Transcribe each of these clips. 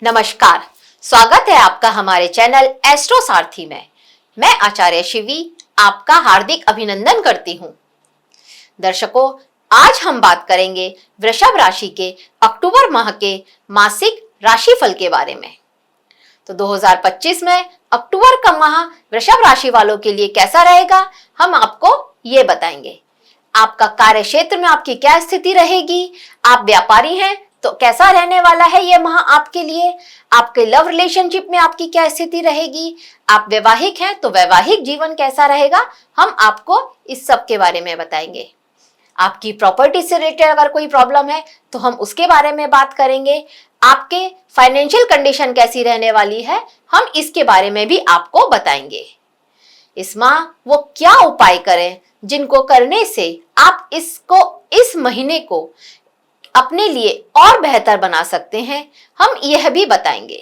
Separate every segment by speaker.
Speaker 1: नमस्कार, स्वागत है आपका हमारे चैनल एस्ट्रो सारथी में। मैं आचार्य शिवी आपका हार्दिक अभिनंदन करती हूँ। दर्शकों, आज हम बात करेंगे वृषभ राशि के अक्टूबर माह के मासिक राशिफल के बारे में। तो 2025 में अक्टूबर का माह वृषभ राशि वालों के लिए कैसा रहेगा, हम आपको ये बताएंगे। आपका कार्य क्षेत्र में आपकी क्या स्थिति रहेगी, आप व्यापारी हैं तो कैसा रहने वाला है यह माह आपके लिए, आपके लव रिलेशनशिप में आपकी क्या स्थिति रहेगी, आप वैवाहिक हैं तो वैवाहिक जीवन कैसा रहेगा, हम आपको इस सब के बारे में बताएंगे। आपकी प्रॉपर्टी से रिलेटेड अगर कोई प्रॉब्लम है तो हम उसके बारे में बात करेंगे। आपके फाइनेंशियल कंडीशन कैसी रहने वाली है, हम इसके बारे में भी आपको बताएंगे। इस माह वो क्या उपाय करें जिनको करने से आप इस महीने को अपने लिए और बेहतर बना सकते हैं, हम यह भी बताएंगे।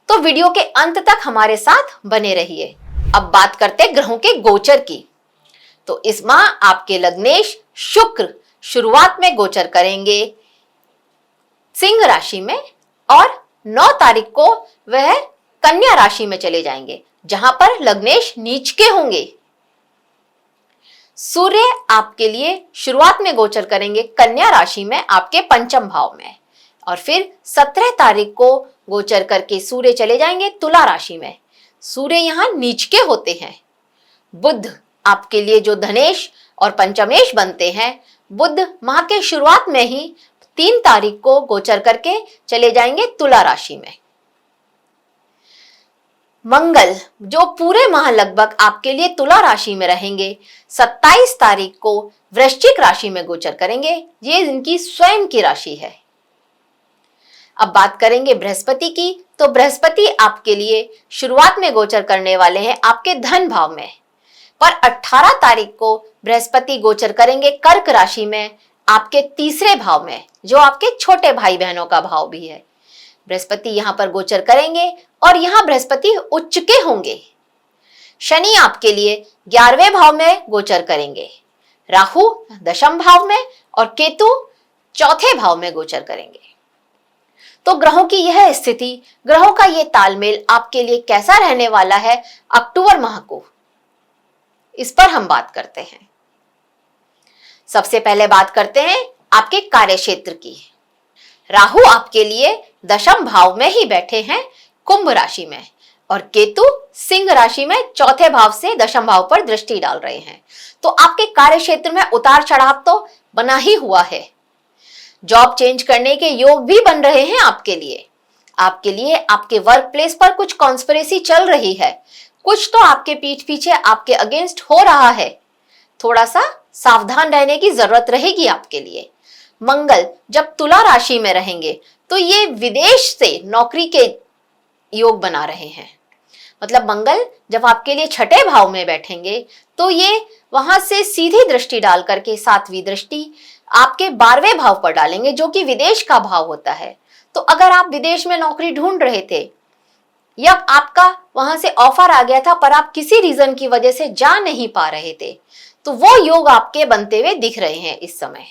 Speaker 1: तो वीडियो के अंत तक हमारे साथ बने रहिए। अब बात करते हैं ग्रहों के गोचर की। तो इस माह आपके लग्नेश शुक्र शुरुआत में गोचर करेंगे सिंह राशि में और 9 तारीख को वह कन्या राशि में चले जाएंगे, जहां पर लग्नेश नीच के होंगे। सूर्य आपके लिए शुरुआत में गोचर करेंगे कन्या राशि में आपके पंचम भाव में, और फिर 17 तारीख को गोचर करके सूर्य चले जाएंगे तुला राशि में। सूर्य यहां नीच के होते हैं। बुध आपके लिए जो धनेश और पंचमेश बनते हैं, बुध माह के शुरुआत में ही 3 तारीख को गोचर करके चले जाएंगे तुला राशि में। मंगल जो पूरे माह लगभग आपके लिए तुला राशि में रहेंगे, 27 तारीख को वृश्चिक राशि में गोचर करेंगे। ये इनकी स्वयं की राशि है। अब बात करेंगे बृहस्पति की। तो बृहस्पति आपके लिए शुरुआत में गोचर करने वाले हैं आपके धन भाव में, पर 18 तारीख को बृहस्पति गोचर करेंगे कर्क राशि में आपके तीसरे भाव में, जो आपके छोटे भाई बहनों का भाव भी है। बृहस्पति यहां पर गोचर करेंगे और यहां बृहस्पति उच्च के होंगे। शनि आपके लिए 11वें भाव में गोचर करेंगे, राहु दशम भाव में और केतु चौथे भाव में गोचर करेंगे। तो ग्रहों की यह स्थिति, ग्रहों का यह तालमेल आपके लिए कैसा रहने वाला है अक्टूबर माह को, इस पर हम बात करते हैं। सबसे पहले बात करते हैं आपके कार्य क्षेत्र की। राहु आपके लिए दशम भाव में ही बैठे हैं कुंभ राशि में, और केतु सिंह राशि में चौथे भाव से दशम भाव पर दृष्टि डाल रहे हैं। तो आपके कार्य क्षेत्र में उतार चढ़ाव तो बना ही हुआ है। जॉब चेंज करने के योग भी बन रहे हैं आपके लिए। आपके वर्क प्लेस पर कुछ कॉन्स्पिरेसी चल रही है, कुछ तो आपके पीठ पीछे आपके अगेंस्ट हो रहा है। थोड़ा सा सावधान रहने की जरूरत रहेगी आपके लिए। मंगल जब तुला राशि में रहेंगे तो ये विदेश से नौकरी के योग बना रहे हैं। मतलब मंगल जब आपके लिए छठे भाव में बैठेंगे तो ये वहां से सीधी दृष्टि डाल करके 7वीं दृष्टि आपके 12वें भाव पर डालेंगे, जो कि विदेश का भाव होता है। तो अगर आप विदेश में नौकरी ढूंढ रहे थे या आपका वहां से ऑफर आ गया था पर आप किसी रीजन की वजह से जा नहीं पा रहे थे, तो वो योग आपके बनते हुए दिख रहे हैं इस समय।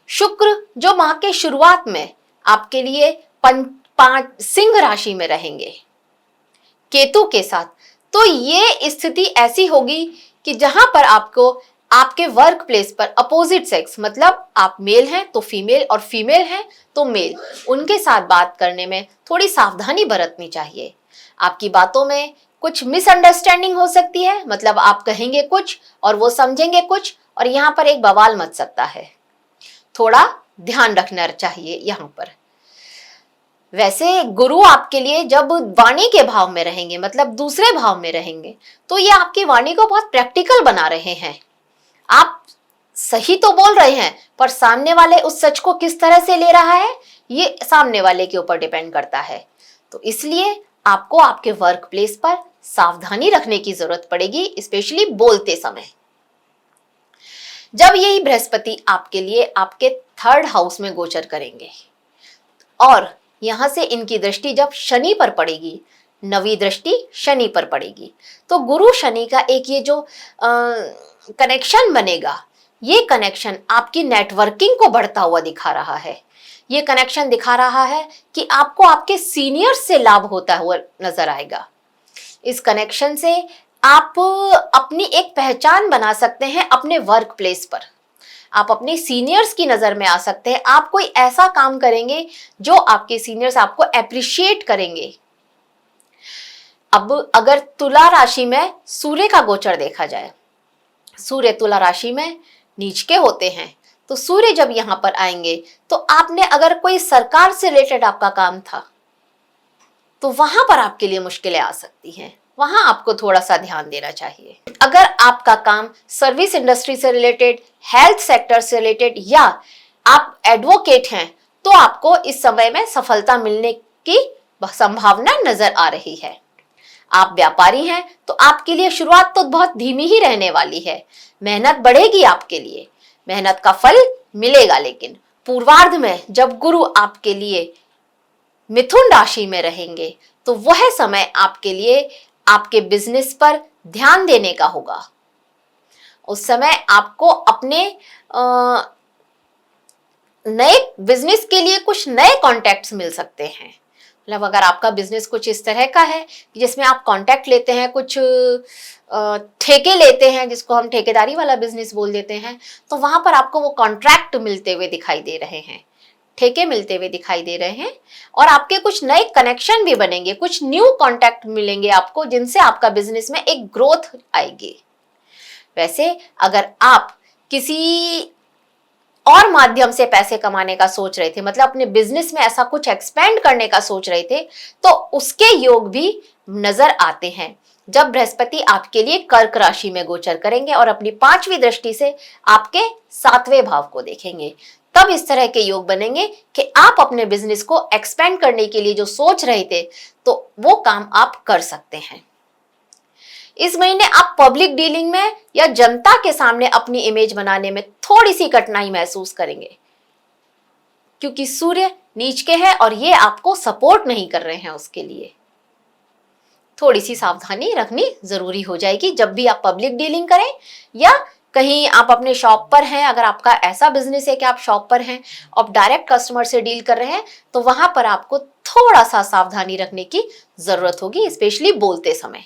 Speaker 1: शुक्र जो माह के शुरुआत में आपके लिए 5 सिंह राशि में रहेंगे केतु के साथ, तो ये स्थिति ऐसी होगी कि जहां पर आपको आपके वर्क प्लेस पर अपोजिट सेक्स, मतलब आप मेल हैं तो फीमेल और फीमेल हैं तो मेल, उनके साथ बात करने में थोड़ी सावधानी बरतनी चाहिए। आपकी बातों में कुछ मिसअंडरस्टैंडिंग हो सकती है, मतलब आप कहेंगे कुछ और वो समझेंगे कुछ, और यहां पर एक बवाल मच सकता है। थोड़ा ध्यान रखना चाहिए यहां पर। वैसे गुरु आपके लिए जब वाणी के भाव में रहेंगे, मतलब दूसरे भाव में रहेंगे, तो ये आपकी वाणी को बहुत प्रैक्टिकल बना रहे हैं। आप सही तो बोल रहे हैं, पर सामने वाले उस सच को किस तरह से ले रहा है, ये सामने वाले के ऊपर डिपेंड करता है। तो इसलिए आपको आपके वर्क प्लेस पर सावधानी रखने की जरूरत पड़ेगी, स्पेशली बोलते समय। जब यही बृहस्पति आपके लिए आपके 3rd हाउस में गोचर करेंगे और यहां से इनकी दृष्टि जब शनि पर पड़ेगी, 9वीं दृष्टि शनि पर पड़ेगी, तो गुरु शनि का एक ये जो कनेक्शन बनेगा, ये कनेक्शन आपकी नेटवर्किंग को बढ़ता हुआ दिखा रहा है। ये कनेक्शन दिखा रहा है कि आपको आपके सीनियर से लाभ होता हुआ नजर आएगा। इस कनेक्शन से आप अपनी एक पहचान बना सकते हैं अपने वर्क प्लेस पर। आप अपने सीनियर्स की नजर में आ सकते हैं। आप कोई ऐसा काम करेंगे जो आपके सीनियर्स आपको एप्रिशिएट करेंगे। अब अगर तुला राशि में सूर्य का गोचर देखा जाए, सूर्य तुला राशि में नीच के होते हैं, तो सूर्य जब यहां पर आएंगे तो आपने अगर कोई सरकार से रिलेटेड आपका काम था तो वहां पर आपके लिए मुश्किलें आ सकती हैं। वहां आपको थोड़ा सा ध्यान देना चाहिए। अगर आपका काम सर्विस इंडस्ट्री से रिलेटेड, हेल्थ सेक्टर से रिलेटेड या आप एडवोकेट हैं तो आपको इस समय में सफलता मिलने की संभावना नजर आ रही है। आप व्यापारी हैं तो आपके लिए शुरुआत तो बहुत धीमी ही रहने वाली है। मेहनत बढ़ेगी आपके लिए, मेहनत का फल मिलेगा, लेकिन पूर्वार्ध में जब गुरु आपके लिए मिथुन राशि में रहेंगे तो वह समय आपके लिए आपके बिजनेस पर ध्यान देने का होगा। उस समय आपको अपने नए बिजनेस के लिए कुछ नए कॉन्टैक्ट्स मिल सकते हैं। मतलब अगर आपका बिजनेस कुछ इस तरह का है जिसमें आप कॉन्टैक्ट लेते हैं, कुछ ठेके लेते हैं, जिसको हम ठेकेदारी वाला बिजनेस बोल देते हैं, तो वहां पर आपको वो कॉन्ट्रैक्ट मिलते हुए दिखाई दे रहे हैं, ठेके मिलते हुए दिखाई दे रहे हैं। और आपके कुछ नए कनेक्शन भी बनेंगे, कुछ न्यू कॉन्टैक्ट मिलेंगे आपको, जिनसे आपका बिजनेस में एक ग्रोथ आएगी। वैसे अगर आप किसी और माध्यम से पैसे कमाने का सोच रहे थे, मतलब अपने बिजनेस में ऐसा कुछ एक्सपेंड करने का सोच रहे थे, तो उसके योग भी नजर आते हैं जब बृहस्पति आपके लिए कर्क राशि में गोचर करेंगे और अपनी 5वीं दृष्टि से आपके 7वें भाव को देखेंगे। तब इस तरह के योग बनेंगे कि आप अपने बिजनेस को एक्सपेंड करने के लिए जो सोच रहे थे तो वो काम आप कर सकते हैं। इस महीने आप पब्लिक डीलिंग में या जनता के सामने अपनी इमेज बनाने में थोड़ी सी कठिनाई महसूस करेंगे, क्योंकि सूर्य नीच के है और ये आपको सपोर्ट नहीं कर रहे हैं। उसके लिए थोड़ी सी सावधानी रखनी जरूरी हो जाएगी जब भी आप पब्लिक डीलिंग करें, या कहीं आप अपने शॉप पर हैं, अगर आपका ऐसा बिजनेस है कि आप शॉप पर हैं, आप डायरेक्ट कस्टमर से डील कर रहे हैं, तो वहां पर आपको थोड़ा सा सावधानी रखने की जरूरत होगी, स्पेशली बोलते समय।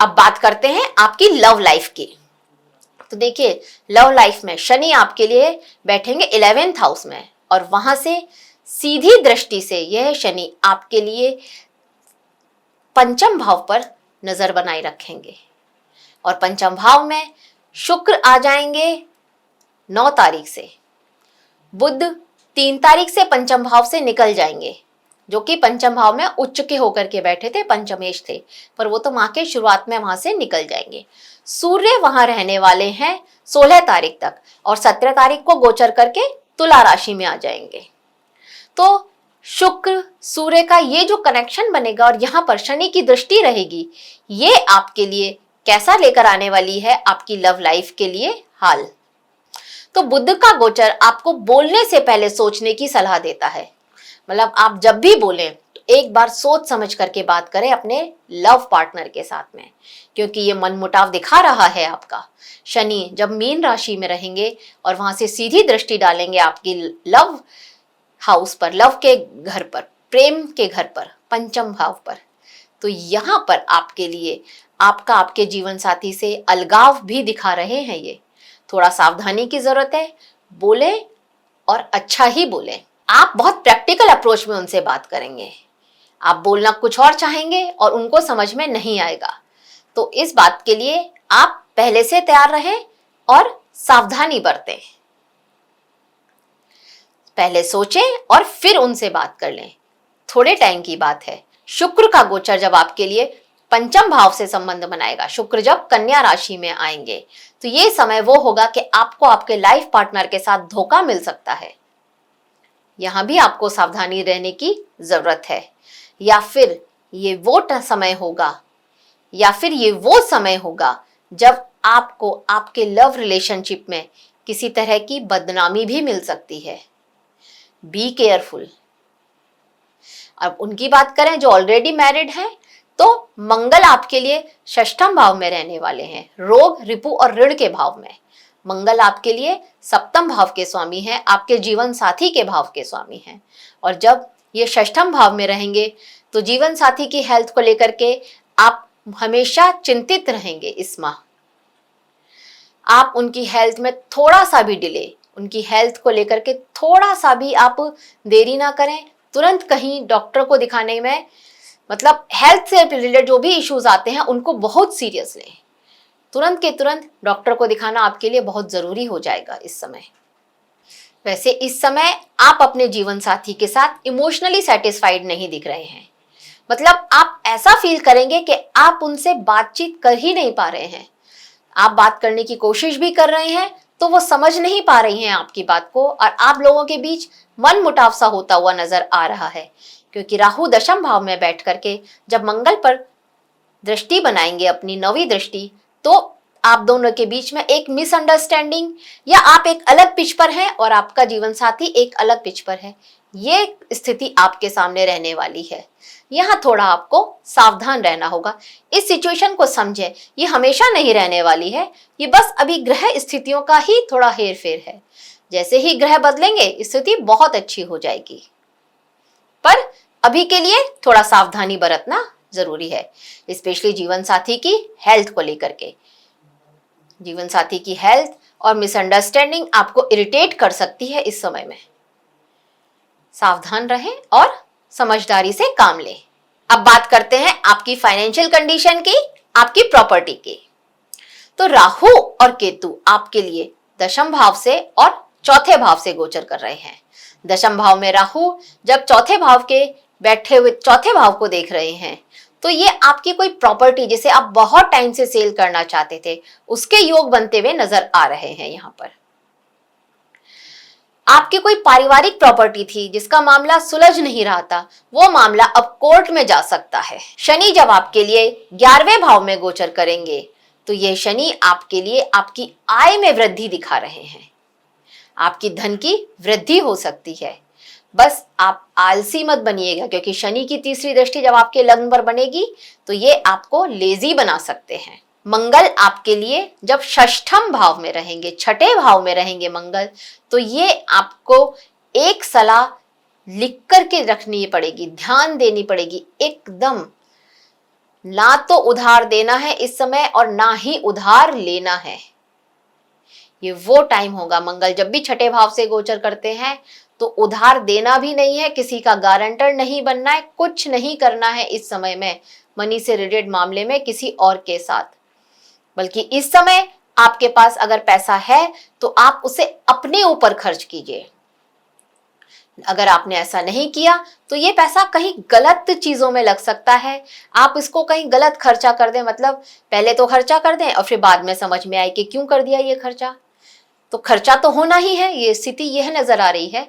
Speaker 1: अब बात करते हैं आपकी लव लाइफ की। तो देखिए, लव लाइफ में शनि आपके लिए बैठेंगे 11th हाउस में और वहां से सीधी दृष्टि से यह शनि आपके लिए 5th भाव पर नजर बनाए रखेंगे और 5th भाव में शुक्र आ जाएंगे 9 तारीख से। बुध 3 तारीख से 5th भाव से निकल जाएंगे, जो कि 5th भाव में उच्च के होकर के बैठे थे, पंचमेश थे, पर वो तो माह के शुरुआत में वहां से निकल जाएंगे। सूर्य वहां रहने वाले हैं 16 तारीख तक और 17 तारीख को गोचर करके तुला राशि में आ जाएंगे। तो शुक्र सूर्य का ये जो कनेक्शन बनेगा और यहाँ पर शनि की दृष्टि रहेगी, ये आपके लिए कैसा लेकर आने वाली है आपकी लव लाइफ के लिए हाल। तो बुध का गोचर आपको बोलने से पहले सोचने की सलाह देता है। मतलब आप जब भी बोलें तो एक बार सोच समझ करके बात करें अपने लव पार्टनर के साथ में, क्योंकि ये मनमुटाव दिखा रहा है आपका। शनि जब मीन राशि में रहेंगे और वहां से सीधी दृष्टि डालेंगे आपकी लव हाउस पर, लव के घर पर, प्रेम के घर पर, 5th भाव पर, तो यहाँ पर आपके लिए आपके जीवन साथी से अलगाव भी दिखा रहे हैं। ये थोड़ा सावधानी की जरूरत है, बोले और अच्छा ही बोले। आप बहुत प्रैक्टिकल अप्रोच में उनसे बात करेंगे, आप बोलना कुछ और चाहेंगे और उनको समझ में नहीं आएगा। तो इस बात के लिए आप पहले से तैयार रहें और सावधानी बरतें। पहले सोचें और फिर उनसे बात कर लें, थोड़े टाइम की बात है। शुक्र का गोचर जब आपके लिए 5th भाव से संबंध बनाएगा, शुक्र जब कन्या राशि में आएंगे, तो ये समय वो होगा कि आपको आपके लाइफ पार्टनर के साथ धोखा मिल सकता है। यहां भी आपको सावधानी रहने की जरूरत है। या फिर ये वो समय होगा जब आपको आपके लव रिलेशनशिप में किसी तरह की बदनामी भी मिल सकती है। Be careful. अब उनकी बात करें जो ऑलरेडी मैरिड हैं, तो मंगल आपके लिए 6th भाव में रहने वाले हैं, रोग, रिपु और ऋण के भाव में। मंगल आपके लिए सप्तम भाव के स्वामी हैं, आपके जीवन साथी के भाव के स्वामी हैं। और जब ये षष्ठम भाव में रहेंगे तो जीवन साथी की हेल्थ को लेकर के आप हमेशा चिंतित रहेंगे। इस माह आप उनकी हेल्थ में थोड़ा सा भी डिले, उनकी हेल्थ को लेकर के थोड़ा सा भी आप देरी ना करें। तुरंत कहीं डॉक्टर को दिखाने में, मतलब हेल्थ से रिलेटेड जो भी इश्यूज आते हैं उनको बहुत सीरियस लें। तुरंत के तुरंत डॉक्टर को दिखाना आपके लिए बहुत जरूरी हो जाएगा इस समय। वैसे इस समय आप अपने जीवन साथी के साथ इमोशनली सेटिस्फाइड नहीं दिख रहे हैं। मतलब आप ऐसा फील करेंगे कि आप उनसे बातचीत कर ही नहीं पा रहे हैं। आप बात करने की कोशिश भी कर रहे हैं तो वो समझ नहीं पा रही हैं आपकी बात को, और आप लोगों के बीच मन मुटाव सा होता हुआ नजर आ रहा है। क्योंकि राहु दशम भाव में बैठ करके जब मंगल पर दृष्टि बनाएंगे, अपनी 9वीं दृष्टि, तो आप दोनों के बीच में एक मिसअंडरस्टैंडिंग, या आप एक अलग पिच पर हैं और आपका जीवन साथी एक अलग पिच पर है, ये स्थिति आपके सामने रहने वाली है। यहाँ थोड़ा आपको सावधान रहना होगा। इस सिचुएशन को समझें, ये हमेशा नहीं रहने वाली है, ये बस अभी ग्रह स्थितियों का ही थोड़ा हेर फेर है। जैसे ही ग्रह बदलेंगे स्थिति बहुत अच्छी हो जाएगी, पर अभी के लिए थोड़ा सावधानी बरतना जरूरी है, स्पेशली जीवन साथी की हेल्थ को लेकर के। जीवन साथी की हेल्थ और मिसअंडरस्टैंडिंग आपको इरिटेट कर सकती है इस समय में। सावधान रहें और समझदारी से काम लें। अब बात करते हैं आपकी फाइनेंशियल कंडीशन की, आपकी प्रॉपर्टी की। तो राहु और केतु आपके लिए दशम भाव से और चौथे भाव से गोचर कर रहे हैं। दशम भाव में राहु जब चौथे भाव के बैठे हुए चौथे भाव को देख रहे हैं, तो ये आपकी कोई प्रॉपर्टी जिसे आप बहुत टाइम से सेल करना चाहते थे, उसके योग बनते हुए नजर आ रहे हैं। यहाँ पर आपकी कोई पारिवारिक प्रॉपर्टी थी जिसका मामला सुलझ नहीं रहा था, वो मामला अब कोर्ट में जा सकता है। शनि जब आपके लिए 11वें भाव में गोचर करेंगे, तो ये शनि आपके लिए आपकी आय में वृद्धि दिखा रहे हैं। आपकी धन की वृद्धि हो सकती है। बस आप आलसी मत बनिएगा, क्योंकि शनि की तीसरी दृष्टि जब आपके लग्न पर बनेगी तो ये आपको लेजी बना सकते हैं। मंगल आपके लिए जब षष्ठम भाव में रहेंगे, छठे भाव में रहेंगे मंगल, तो ये आपको एक सलाह लिख करके रखनी पड़ेगी, ध्यान देनी पड़ेगी एकदम। ना तो उधार देना है इस समय और ना ही उधार लेना है। ये वो टाइम होगा, मंगल जब भी छठे भाव से गोचर करते हैं तो उधार देना भी नहीं है, किसी का गारंटर नहीं बनना है, कुछ नहीं करना है इस समय में मनी से रिलेटेड मामले में किसी और के साथ। बल्कि इस समय आपके पास अगर पैसा है तो आप उसे अपने ऊपर खर्च कीजिए। अगर आपने ऐसा नहीं किया तो ये पैसा कहीं गलत चीजों में लग सकता है। आप इसको कहीं गलत खर्चा कर दें, मतलब पहले तो खर्चा कर दें और फिर बाद में समझ में आए कि क्यों कर दिया ये खर्चा। तो खर्चा तो होना ही है, ये स्थिति यह नजर आ रही है।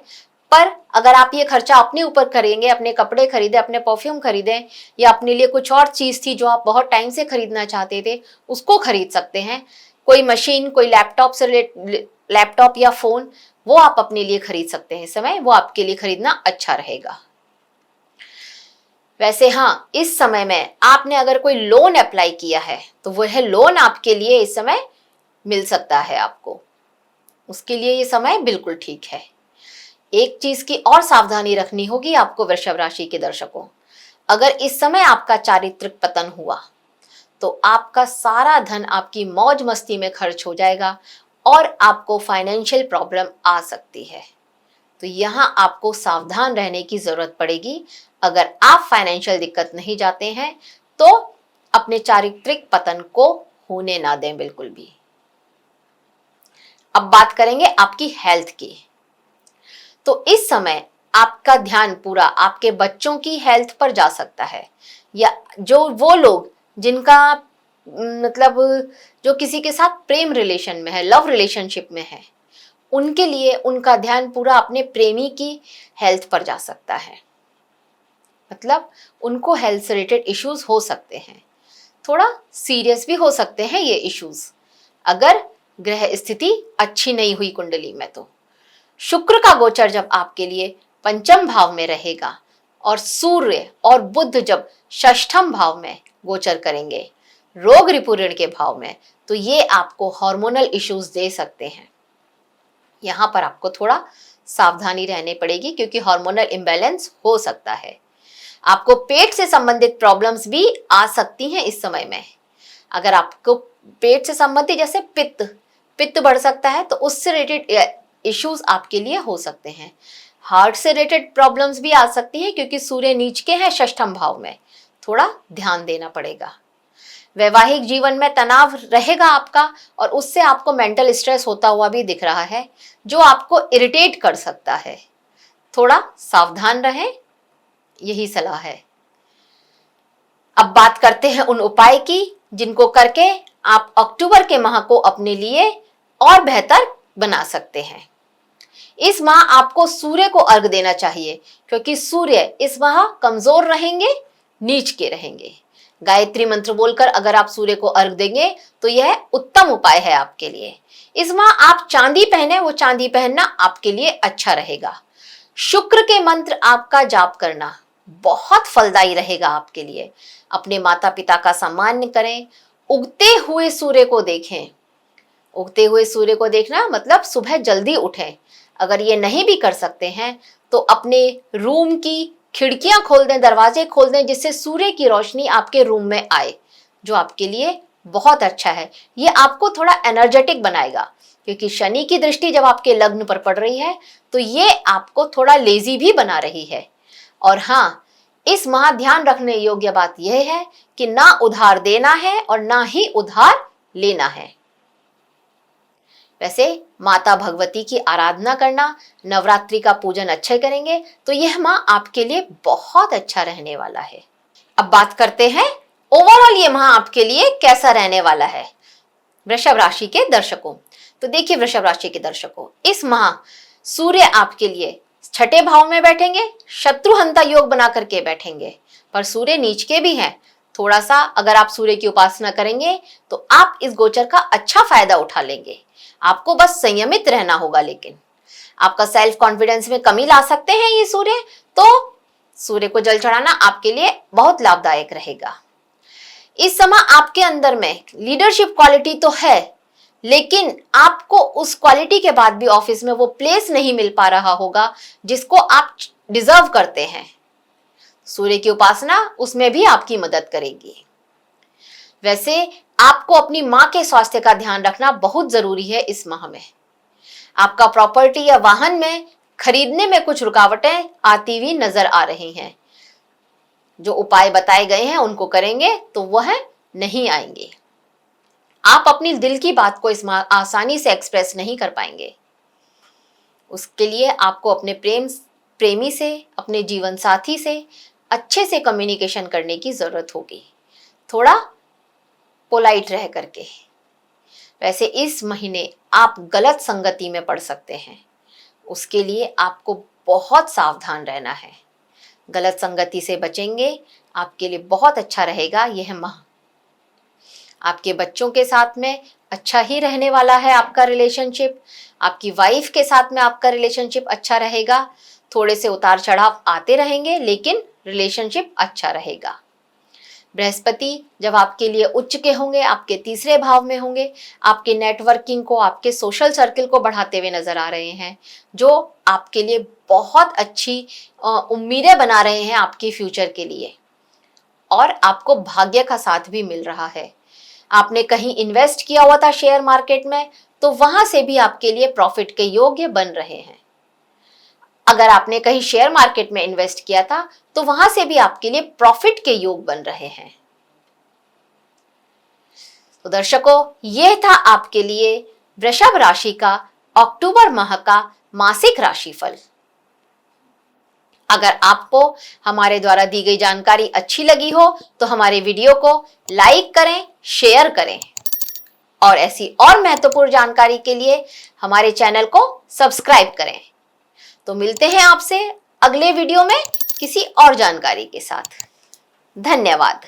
Speaker 1: पर अगर आप ये खर्चा अपने ऊपर करेंगे, अपने कपड़े खरीदे, अपने परफ्यूम खरीदें, या अपने लिए कुछ और चीज थी जो आप बहुत टाइम से खरीदना चाहते थे, उसको खरीद सकते हैं। कोई मशीन, कोई लैपटॉप से लैपटॉप या फोन, वो आप अपने लिए खरीद सकते हैं। इस समय वो आपके लिए खरीदना अच्छा रहेगा। वैसे हाँ, इस समय में आपने अगर कोई लोन अप्लाई किया है तो वह लोन आपके लिए इस समय मिल सकता है आपको, उसके लिए ये समय बिल्कुल ठीक है। एक चीज की और सावधानी रखनी होगी आपको वृषभ राशि के दर्शकों, अगर इस समय आपका चारित्रिक पतन हुआ तो आपका सारा धन आपकी मौज मस्ती में खर्च हो जाएगा और आपको फाइनेंशियल प्रॉब्लम आ सकती है। तो यहाँ आपको सावधान रहने की जरूरत पड़ेगी। अगर आप फाइनेंशियल दिक्कत नहीं चाहते हैं तो अपने चारित्रिक पतन को होने ना दें बिल्कुल भी। अब बात करेंगे आपकी हेल्थ की। तो इस समय आपका ध्यान पूरा आपके बच्चों की हेल्थ पर जा सकता है, या जो वो लोग जिनका मतलब जो किसी के साथ प्रेम रिलेशन में है, लव रिलेशनशिप में है, उनके लिए उनका ध्यान पूरा अपने प्रेमी की हेल्थ पर जा सकता है। मतलब उनको हेल्थ से रिलेटेड इश्यूज हो सकते हैं, थोड़ा सीरियस भी हो सकते हैं ये इश्यूज, अगर ग्रह स्थिति अच्छी नहीं हुई कुंडली में। तो शुक्र का गोचर जब आपके लिए पंचम भाव में रहेगा और सूर्य और बुध जब षष्ठम भाव में गोचर करेंगे, रोग रिपुऋण के भाव में, तो ये आपको हार्मोनल इश्यूज दे सकते हैं। यहां पर आपको थोड़ा सावधानी रहनी पड़ेगी क्योंकि हार्मोनल इम्बैलेंस हो सकता है। आपको पेट से संबंधित प्रॉब्लम्स भी आ सकती हैं इस समय में। अगर आपको पेट से संबंधित जैसे पित्त बढ़ सकता है तो उससे रिलेटेड इश्यूज आपके लिए हो सकते हैं। हार्ट से रिलेटेड प्रॉब्लम्स भी आ सकती हैं क्योंकि सूर्य नीच के हैं षष्ठम भाव में, थोड़ा ध्यान देना पड़ेगा। वैवाहिक जीवन में तनाव रहेगा आपका और उससे आपको मेंटल स्ट्रेस होता हुआ भी दिख रहा है जो आपको इरिटेट कर सकता है। थोड़ा सावधान रहें, यही सलाह है। अब बात करते हैं उन उपाय की जिनको करके आप अक्टूबर के माह को अपने लिए और बेहतर बना सकते हैं। इस माह आपको सूर्य को अर्घ देना चाहिए क्योंकि सूर्य इस माह कमजोर रहेंगे, नीच के रहेंगे। गायत्री मंत्र बोलकर अगर आप सूर्य को अर्घ देंगे तो यह उत्तम उपाय है आपके लिए। इस माह आप चांदी पहने, वो चांदी पहनना आपके लिए अच्छा रहेगा। शुक्र के मंत्र आपका जाप करना बहुत फलदायी रहेगा आपके लिए। अपने माता पिता का सम्मान करें, उगते हुए सूर्य को देखें। उगते हुए सूर्य को देखना मतलब सुबह जल्दी उठें। अगर ये नहीं भी कर सकते हैं तो अपने रूम की खिड़कियां खोल दें, दरवाजे खोल दें जिससे सूर्य की रोशनी आपके रूम में आए, जो आपके लिए बहुत अच्छा है। ये आपको थोड़ा एनर्जेटिक बनाएगा क्योंकि शनि की दृष्टि जब आपके लग्न पर पड़ रही है तो ये आपको थोड़ा लेजी भी बना रही है। और हाँ, इस माह ध्यान रखने योग्य बात यह है कि ना उधार देना है और ना ही उधार लेना है। वैसे माता भगवती की आराधना करना, नवरात्रि का पूजन अच्छे करेंगे तो यह माह आपके लिए बहुत अच्छा रहने वाला है। अब बात करते हैं ओवरऑल ये माह आपके लिए कैसा रहने वाला है वृषभ राशि के दर्शकों। तो देखिए वृषभ राशि के दर्शकों, इस माह सूर्य आपके लिए छठे भाव में बैठेंगे, शत्रुहंता योग बना करके बैठेंगे, पर सूर्य नीच के भी हैं। थोड़ा सा अगर आप सूर्य की उपासना करेंगे तो आप इस गोचर का अच्छा फायदा उठा लेंगे। आपको बस संयमित रहना होगा, लेकिन आपका सेल्फ कॉन्फिडेंस में कमी ला सकते हैं ये सूर्य, तो सूर्य को जल चढ़ाना आपके लिए बहुत लाभदायक रहेगा। इस समय आपके अंदर में लीडरशिप क्वालिटी तो है, लेकिन आपको उस क्वालिटी के बाद भी ऑफिस में वो प्लेस नहीं मिल पा रहा होगा जिसको आप डिजर्व करते हैं। सूर्य की उपासना उसमें भी आपकी मदद करेगी। वैसे आपको अपनी मां के स्वास्थ्य का ध्यान रखना बहुत जरूरी है इस माह में। आपका प्रॉपर्टी या वाहन में खरीदने में कुछ रुकावटें आती हुई नजर आ रही हैं। जो उपाय बताए गए हैं उनको करेंगे तो वह नहीं आएंगे। आप अपनी दिल की बात को इस माह आसानी से एक्सप्रेस नहीं कर पाएंगे। उसके लिए आपको अपने प्रेमी से, अपने जीवन साथी से अच्छे से कम्युनिकेशन करने की जरूरत होगी, थोड़ा पोलाइट रह करके। वैसे इस महीने आप गलत संगति में पड़ सकते हैं, उसके लिए आपको बहुत सावधान रहना है। गलत संगति से बचेंगे, आपके लिए बहुत अच्छा रहेगा यह माह। आपके बच्चों के साथ में अच्छा ही रहने वाला है आपका रिलेशनशिप। आपकी वाइफ के साथ में आपका रिलेशनशिप अच्छा रहेगा। थोड़े से उतार चढ़ाव आते रहेंगे लेकिन रिलेशनशिप अच्छा रहेगा। बृहस्पति जब आपके लिए उच्च के होंगे, आपके तीसरे भाव में होंगे, आपके नेटवर्किंग को, आपके सोशल सर्किल को बढ़ाते हुए नजर आ रहे हैं, जो आपके लिए बहुत अच्छी उम्मीदें बना रहे हैं आपके फ्यूचर के लिए। और आपको भाग्य का साथ भी मिल रहा है। आपने कहीं इन्वेस्ट किया हुआ था शेयर मार्केट में, तो वहां से भी आपके लिए प्रॉफिट के योग्य बन रहे हैं। अगर आपने कहीं शेयर मार्केट में इन्वेस्ट किया था तो वहां से भी आपके लिए प्रॉफिट के योग बन रहे हैं। तो दर्शकों, यह था आपके लिए वृषभ राशि का अक्टूबर माह का मासिक राशिफल। अगर आपको हमारे द्वारा दी गई जानकारी अच्छी लगी हो तो हमारे वीडियो को लाइक करें, शेयर करें और ऐसी और महत्वपूर्ण जानकारी के लिए हमारे चैनल को सब्सक्राइब करें। तो मिलते हैं आपसे अगले वीडियो में किसी और जानकारी के साथ। धन्यवाद।